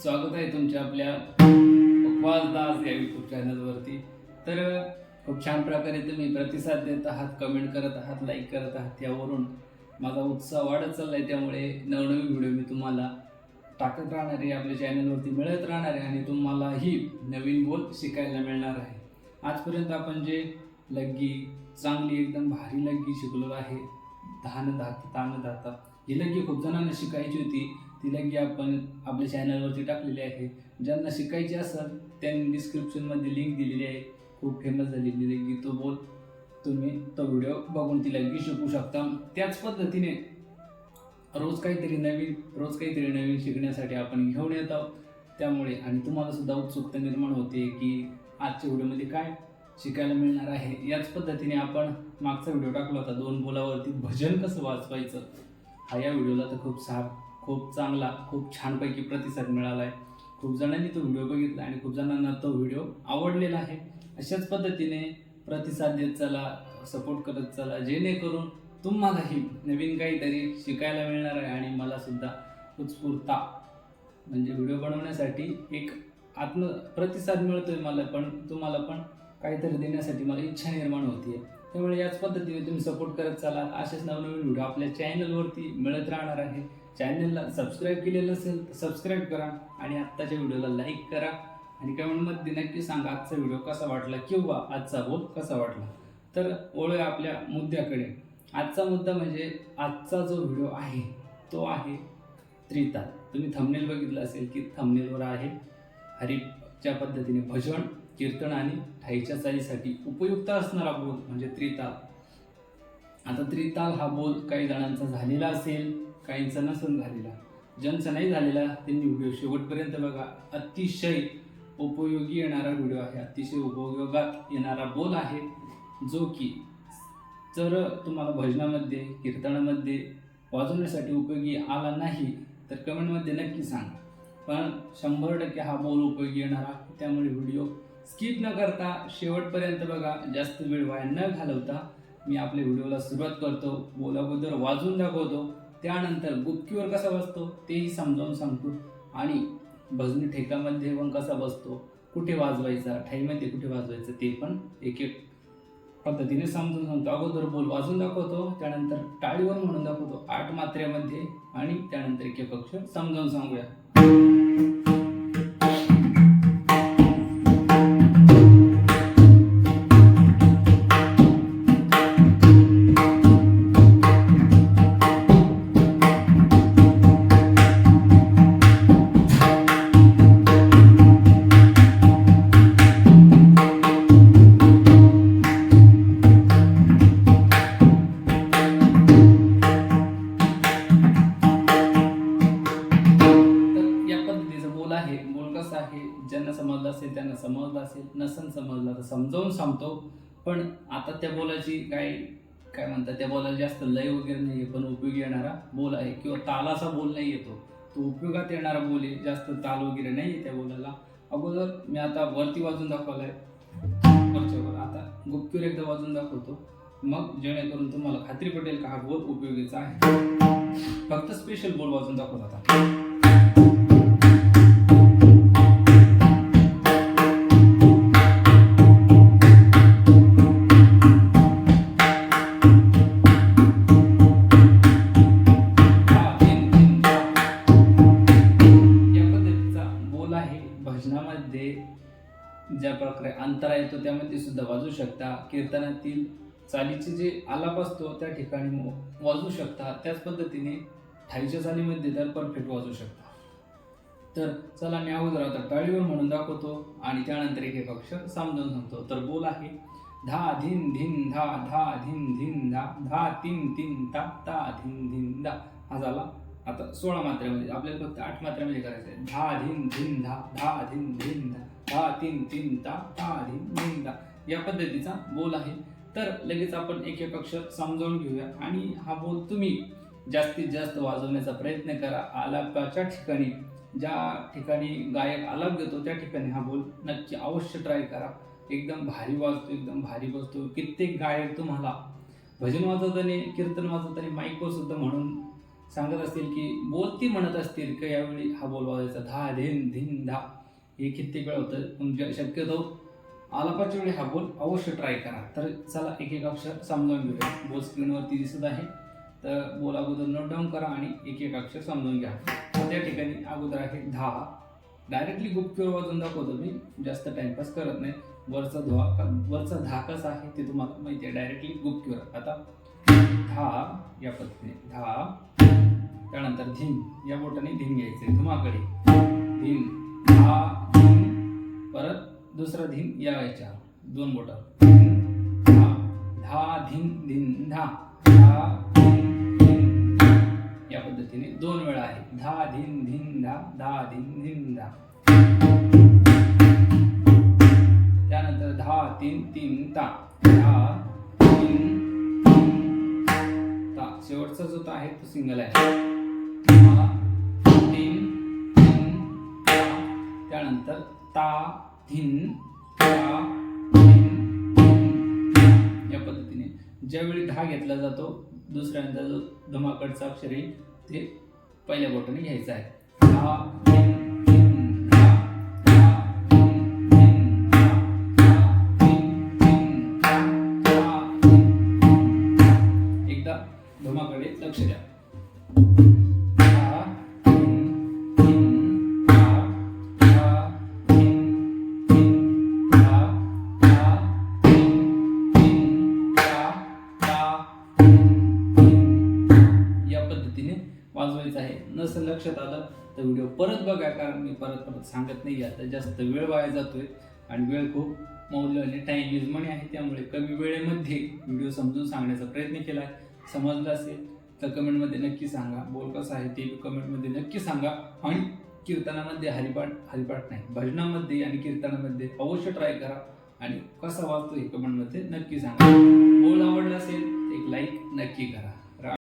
स्वागत आहे तुमच्या आपल्या उपवास दास या यूट्यूब चॅनलवरती। तर खूप छान प्रकारे तुम्ही प्रतिसाद देत आहात, कमेंट करत आहात, लाईक करत आहात, यावरून माझा उत्साह वाढत चालला आहे। त्यामुळे नवनवीन व्हिडिओ मी तुम्हाला टाकत राहणार आहे, आपल्या चॅनलवरती मिळत राहणार आहे आणि तुम्हालाही नवीन बोल शिकायला मिळणार आहे। आजपर्यंत आपण जे लग्गी चांगली एकदम भारी लग्गी शिकलो आहे, धान धाता तान धाता, ही लग्गी खूप जणांना शिकायची होती। ती लग्गी आपण आपल्या चॅनलवरती टाकलेली आहे। ज्यांना शिकायची असेल त्यांनी डिस्क्रिप्शनमध्ये लिंक दिलेली आहे। खूप फेमस झालेली लग्गी, तो बोल तुम्ही तो व्हिडिओ बघून ती लग्गी शिकू शकता। त्याच पद्धतीने रोज काहीतरी नवीन शिकण्यासाठी आपण घेऊन येत आहोत। त्यामुळे आणि तुम्हाला सुद्धा उत्सुकता निर्माण होते की आजच्या व्हिडिओमध्ये काय शिकायला मिळणार आहे। याच पद्धतीने आपण मागचा व्हिडिओ टाकला होता 2 बोलावरती भजन कसं वाजवायचं, हा या व्हिडिओला तर खूप चांगला खूप छानपैकी प्रतिसाद मिळाला आहे। खूप जणांनी तो व्हिडिओ बघितला आणि खूप जणांना तो व्हिडिओ आवडलेला आहे। अशाच पद्धतीने प्रतिसाद देत चला, सपोर्ट करत चला, जेणेकरून तुम्हालाही नवीन काहीतरी शिकायला मिळणार आहे आणि मला सुद्धा उत्स्फूर्तता म्हणजे व्हिडिओ बनवण्यासाठी एक प्रतिसाद मिळतोय मला, पण तुम्हाला पण काहीतरी देण्यासाठी मला इच्छा निर्माण होतीये। त्यामुळे याच पद्धतीने तुम्ही सपोर्ट करत चला। असेच नवनवीन व्हिडिओ आपल्या चॅनलवरती मिळत राहणार आहे। चॅनलला सबस्क्राईब केलेलं असेल तर सबस्क्राईब करा आणि आत्ताच्या व्हिडिओला लाईक करा आणि कमेंटमध्ये नक्की सांगा आजचा व्हिडिओ कसा वाटला किंवा आजचा बोल कसा वाटला। तर वळूया आपल्या मुद्द्याकडे। आजचा मुद्दा म्हणजे आजचा जो व्हिडिओ आहे तो आहे त्रिताल। तुम्ही थंबनेल बघितलं असेल की थंबनेलवर आहे हरिच्या पद्धतीने भजन, कीर्तन आणि ठाईच्या चालीसाठी उपयुक्त असणारा बोल म्हणजे त्रिताल। आता त्रिताल हा बोल काही जणांचा झालेला असेल, काहींचा नसून झालेला। ज्यांचा नाही झालेला त्यांनी व्हिडिओ शेवटपर्यंत बघा। अतिशय उपयोगी येणारा व्हिडिओ आहे, अतिशय उपयोगात येणारा बोल आहे, जो की जर तुम्हाला भजनामध्ये कीर्तनामध्ये वाजवण्यासाठी उपयोगी आला नाही तर कमेंटमध्ये नक्की सांगा। पण 100% हा बोल उपयोगी येणार आहे। त्यामुळे व्हिडिओ स्किप न करता शेवटपर्यंत बघा। जास्त वेळ वाया न घालवता मी आपल्या व्हिडिओला सुरुवात करतो। बोल अगोदर वाजवून दाखवतो, त्यानंतर गुप्तीवर कसा बसतो तेही समजावून सांगतो आणि भजनी ठेकामध्ये पण कसा बसतो, कुठे वाजवायचा, ठाईमध्ये कुठे वाजवायचं ते पण एक एक पद्धतीने समजून सांगतो। अगोदर बोल वाजवून दाखवतो, त्यानंतर टाळीवर म्हणून दाखवतो 8 मात्र्यामध्ये आणि त्यानंतर एक एक अक्षर समजावून सांगूया। ज्यांना समजलं असेल त्यांना समजलं असेल, नसेल समजलं तर समजावून सांगतो। पण आता त्या बोलाची काय म्हणतात, त्या बोलाला जास्त लय वगैरे नाही आहे, पण उपयोगी येणारा बोल आहे किंवा तालाचा बोल नाही येतो, तो उपयोगात येणारा बोल आहे। जास्त ताल वगैरे नाही आहे त्या बोलाला। अगोदर मी आता वरती वाजून दाखवलाय वरच्यावर, आता गुप्तीवर एकदा वाजून दाखवतो, मग जेणेकरून तुम्हाला खात्री पटेल का हा बोल उपयोगीचा आहे। फक्त स्पेशल बोल वाजून दाखवतो आता। भजनामध्ये ज्या प्रकारे अंतरा येतो त्यामध्ये सुद्धा वाजू शकता। कीर्तनातील चालीचे जे आलाप असतो त्या ठिकाणी वाजू शकता। त्याच पद्धतीने ठाईच्या चालीमध्ये तर परफेक्ट वाजू शकता। तर चला मी अगोदर आता टाळीवर म्हणून दाखवतो आणि त्यानंतर एक एक अक्षर समजावून सांगतो। तर बोल आहे धा धिन धिन धा, धा धिन धिन धा, धा तीन तीन ता, ता धिन धिन धा। हा झाला आता 16 मात्र्यामध्ये, आपल्याला फक्त 8 मात्र्यामध्ये करायचं आहे। धा धिन धिन धा, धा धिन धिन धा, धा तीन तीन ता, ता धिन धिन धा, या पद्धतीचा बोल आहे। तर लगेच आपण एक एक अक्षर समजावून घेऊया आणि हा बोल तुम्ही जास्तीत जास्त वाजवण्याचा प्रयत्न करा। आलापाच्या ठिकाणी, ज्या ठिकाणी गायक आलाप देतो त्या ठिकाणी हा बोल नक्की अवश्य ट्राय करा। एकदम भारी वाजतो, एकदम भारी बसतो। कित्येक गायक तुम्हाला भजन वाजवताना, कीर्तन वाजवताना माईकवर सुद्धा म्हणून सांगत असतील की बोल ती म्हणत असतील की यावेळी हा बोल वाजायचा धा धिन धिन धा, हे कित्येक वेळा होतं. पण शक्यतो आलापाच्या वेळी हा बोल अवश्य ट्राय करा. तर चला एक एक अक्षर समजावून घेऊया. बोल स्क्रीनवरती दिसत आहे, तर बोल अगोदर नोट डाऊन करा आणि एक एक अक्षर समजून घ्या. त्या ठिकाणी अगोदर आहे धा. डायरेक्टली गुप्तकीवर वाजून दाखवतो मी, जास्त टाइमपास करत नाही. वरचा धा कसा आहे ते तुम्हाला माहिती आहे, डायरेक्टली गुप्तकीवर. आता धा या पद्धतीने धा, त्यानंतर धिन, या बोटाने धिन घ्यायचंय धुमाकडे, धिन धा धिन, परत दुसरा धिन याच्या दोन बोटावर, धा धा धिन धिन धा, धा धिन धिन धा. या पद्धतीने 2 वेळा आहे, धा धिन धिन धा, धा धिन धिन धा. त्यानंतर धा तीन तीन ता, धा तीन ता. शेवटचा जो ता आहे तो सिंगल आहे, धा तीन तीन ता. त्यानंतर ता धिन ता धिन धिन ता. या पद्धतीने ज्यावेळी धा घेतला जातो, दुसऱ्यांदा जो धमाकडचा अक्षर आहे ते पहिल्या बोटाने घ्यायचा आहे. धा धिन धिन धा, धा धिन धिन धा, धा धिन धिन धा, धा धिन धिन धा. एकदा धमाकडे लक्ष द्या. धा धिन धिन धा, धा धिन धिन धा, धा धिन धिन धा, धा धिन धिन धा. या पद्धतीने वाजवायचं आहे. नसेल लक्षात आलं तर व्हिडिओ परत बघा, कारण मी परत सांगत नाही. आता जास्त वेळ वाया जातोय आणि वेळ खूप मौल्यवान, टाइम इज मनी आहे, त्यामुळे कमी वेळेमध्ये व्हिडिओ समजून सांगण्याचा प्रयत्न केला आहे. समजलं असेल तर कमेंटमध्ये नक्की सांगा. बोल कसा आहे ते कमेंटमध्ये नक्की सांगा. आणि कीर्तनामध्ये हरिपाठ नाही, भजनामध्ये आणि कीर्तनामध्ये अवश्य ट्राय करा आणि कसा वाजतो हे कमेंटमध्ये नक्की सांगा. बोल आवडला असेल एक लाईक नक्की करा.